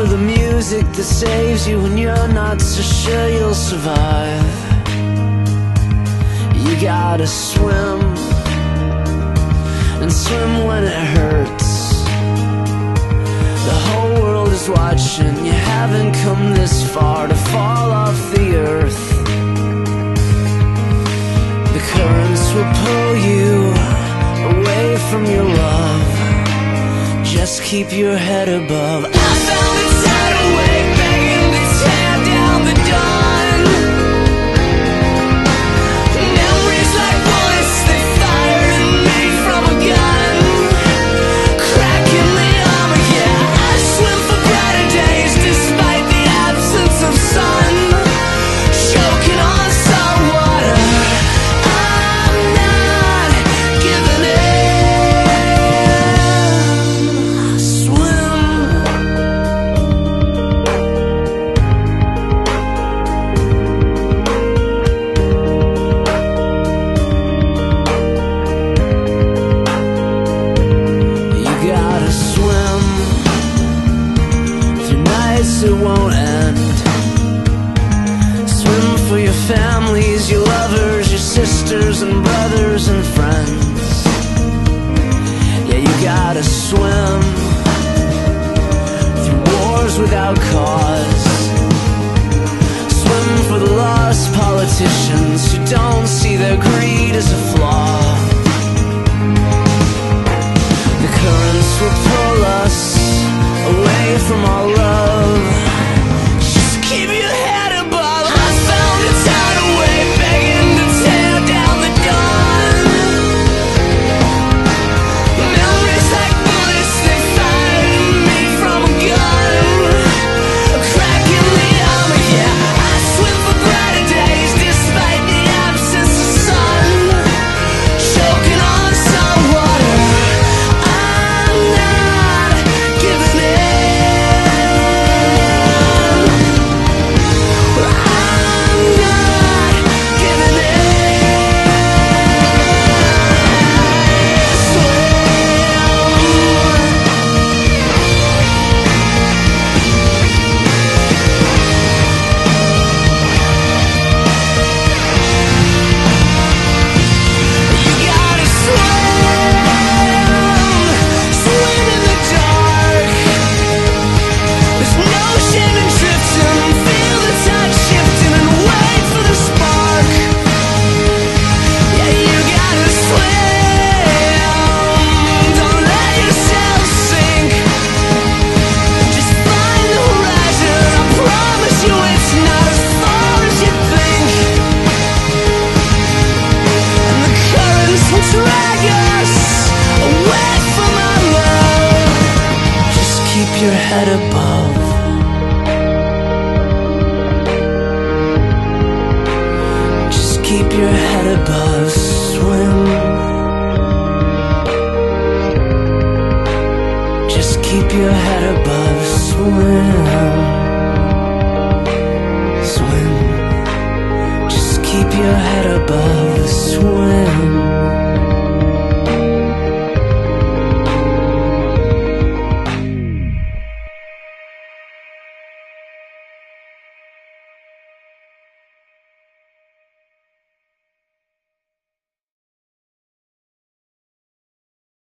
for the music that saves you when you're not so sure you'll survive. You gotta swim, and swim when it hurts. The whole world is watching. You haven't come this far to fall off the earth. The currents will pull you away from your love. Just keep your head above. I found a tidal wave begging to tear down the dawn. Memories like bullets that fire at me from a gun. Cracking the armor, yeah. I swim for brighter days despite the absence of sun. Choking on salt water, I'm not giving in. It won't end. Swim for your families, your lovers, your sisters and brothers and friends. Yeah, you gotta swim through wars without cause. Swim for the lost politicians who don't see their greed as a flaw. The currents will pull us away from our love. Just keep your head above. I found a tidal wave begging to tear down the dawn. Memories like bullets that fire at me from a gun. Cracking the armor, yeah. I swim for brighter days despite the absence of sun. Choking on salt water, I'm not giving in. Your head above. Just keep your head above. Swim. Just keep your head above. Swim. Swim. Just keep your head above. Swim.